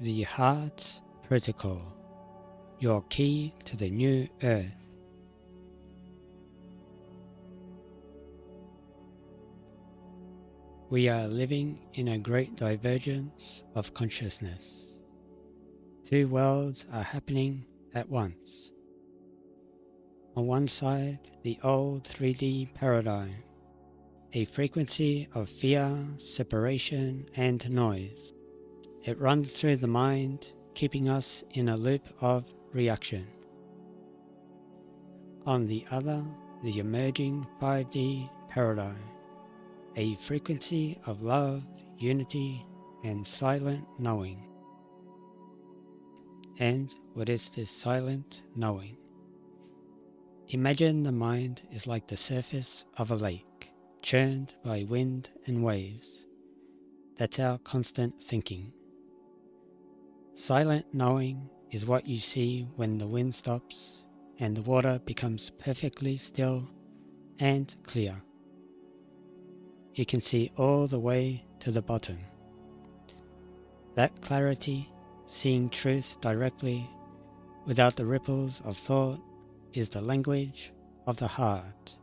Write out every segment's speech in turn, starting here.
The Heart Protocol, your key to the new earth. We are living in a great divergence of consciousness. Two worlds are happening at once. On one side, the old 3D paradigm, a frequency of fear, separation, and noise. It runs through the mind, keeping us in a loop of reaction. On the other, the emerging 5D paradigm, a frequency of love, unity, and silent knowing. And what is this silent knowing? Imagine the mind is like the surface of a lake, churned by wind and waves. That's our constant thinking. Silent knowing is what you see when the wind stops and the water becomes perfectly still and clear. You can see all the way to the bottom. That clarity, seeing truth directly, without the ripples of thought, is the language of the heart.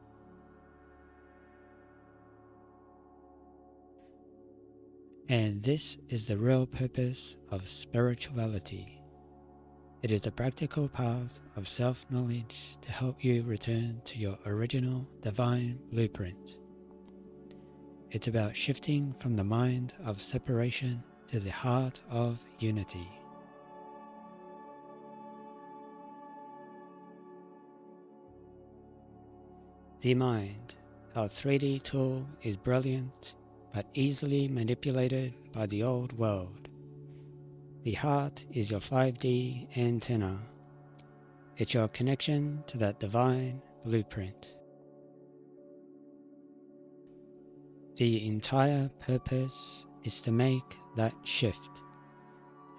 And this is the real purpose of spirituality. It is the practical path of self-knowledge to help you return to your original divine blueprint. It's about shifting from the mind of separation to the heart of unity. The mind, our 3D tool, is brilliant but easily manipulated by the old world. The heart is your 5D antenna. It's your connection to that divine blueprint. The entire purpose is to make that shift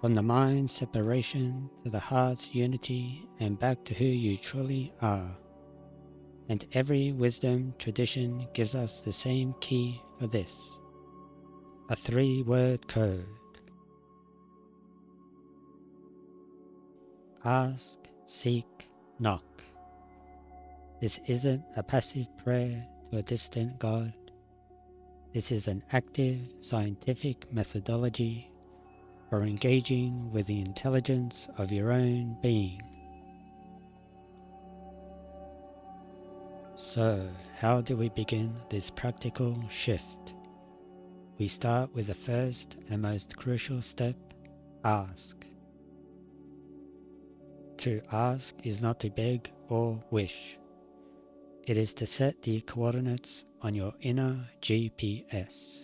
from the mind's separation to the heart's unity and back to who you truly are. And every wisdom tradition gives us the same key for this, a 3-word code. Ask, seek, knock. This isn't a passive prayer to a distant God. This is an active scientific methodology for engaging with the intelligence of your own being. So, how do we begin this practical shift? We start with the first and most crucial step, ask. To ask is not to beg or wish. It is to set the coordinates on your inner GPS.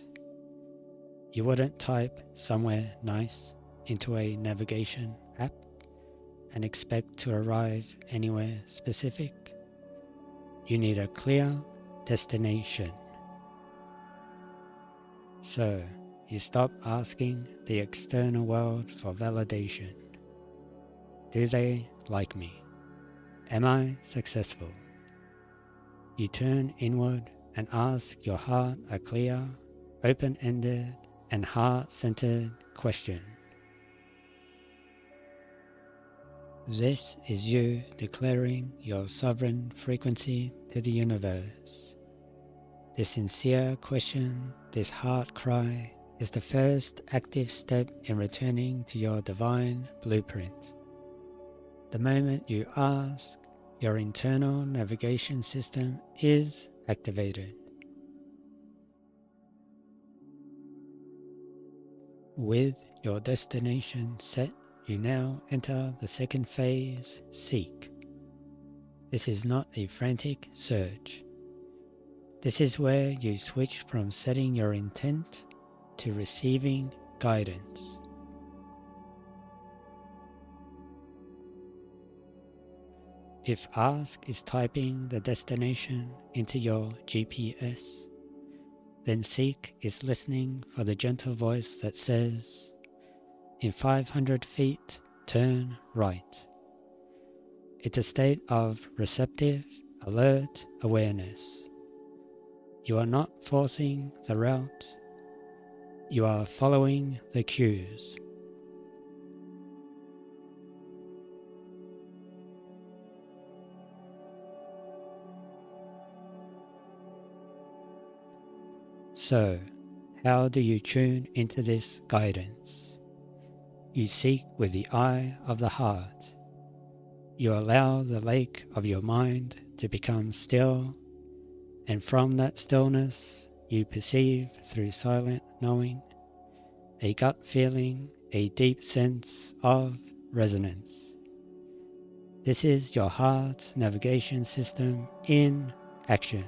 You wouldn't type somewhere nice into a navigation app and expect to arrive anywhere specific. You need a clear destination. So, you stop asking the external world for validation. Do they like me? Am I successful? You turn inward and ask your heart a clear, open-ended, and heart-centered question. This is you declaring your sovereign frequency to the universe. This sincere question, this heart cry, is the first active step in returning to your divine blueprint. The moment you ask, your internal navigation system is activated. With your destination set, you now enter the second phase, seek. This is not a frantic search. This is where you switch from setting your intent to receiving guidance. If ask is typing the destination into your GPS, then seek is listening for the gentle voice that says, in 500 feet, turn right. It's a state of receptive, alert awareness. You are not forcing the route. You are following the cues. So, how do you tune into this guidance? You seek with the eye of the heart. You allow the lake of your mind to become still, and from that stillness you perceive through silent knowing, a gut feeling, a deep sense of resonance. This is your heart's navigation system in action.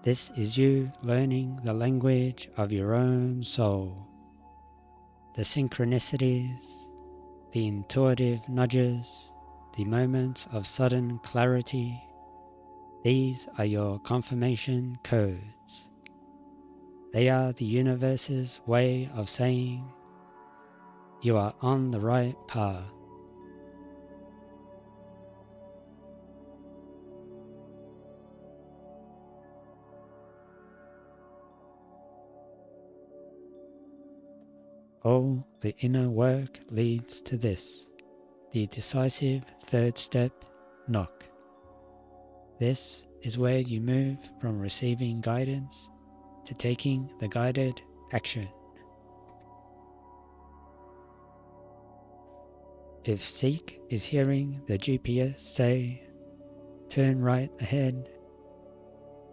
This is you learning the language of your own soul. The synchronicities, the intuitive nudges, the moments of sudden clarity, these are your confirmation codes. They are the universe's way of saying you are on the right path. All the inner work leads to this, the decisive third step, knock. This is where you move from receiving guidance to taking the guided action. If Seek is hearing the GPS say, turn right ahead,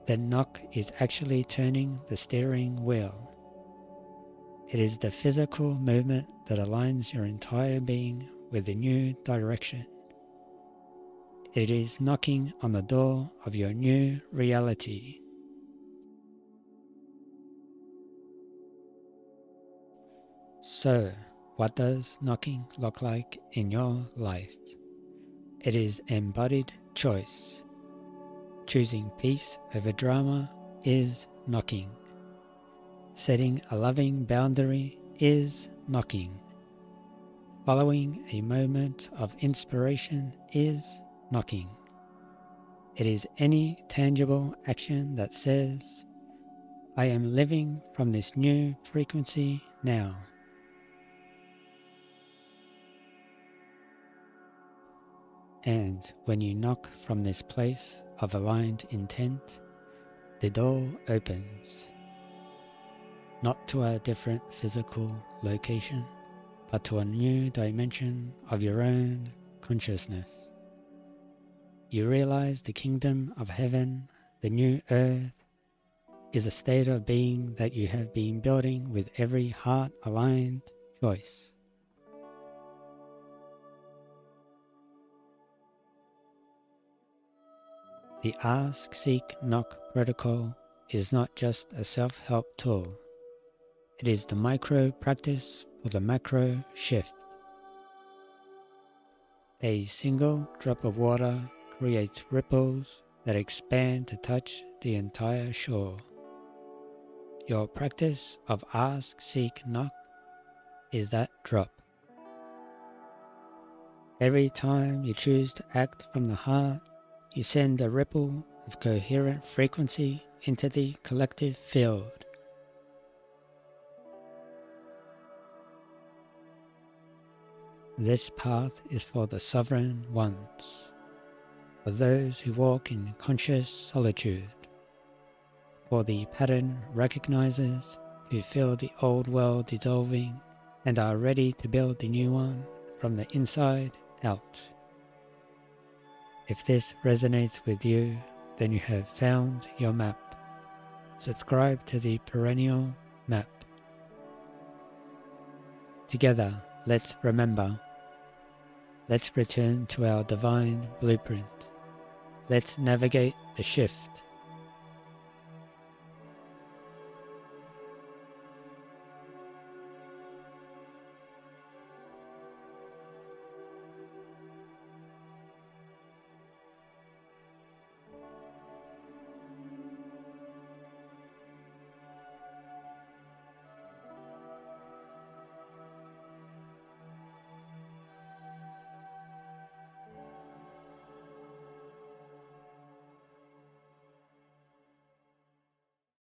then Knock is actually turning the steering wheel. It is the physical movement that aligns your entire being with the new direction. It is knocking on the door of your new reality. So, what does knocking look like in your life? It is embodied choice. Choosing peace over drama is knocking. Setting a loving boundary is knocking. Following a moment of inspiration is knocking. It is any tangible action that says, I am living from this new frequency now. And when you knock from this place of aligned intent, the door opens. Not to a different physical location, but to a new dimension of your own consciousness. You realize the kingdom of heaven, the new earth, is a state of being that you have been building with every heart-aligned choice. The Ask, Seek, Knock protocol is not just a self-help tool. It is the micro practice for the macro shift. A single drop of water creates ripples that expand to touch the entire shore. Your practice of Ask, Seek, Knock is that drop. Every time you choose to act from the heart, you send a ripple of coherent frequency into the collective field. This path is for the sovereign ones, for those who walk in conscious solitude, for the pattern recognizers who feel the old world dissolving and are ready to build the new one from the inside out. If this resonates with you, then you have found your map. Subscribe to the Perennial map. Together, let's remember. Let's return to our divine blueprint. Let's navigate the shift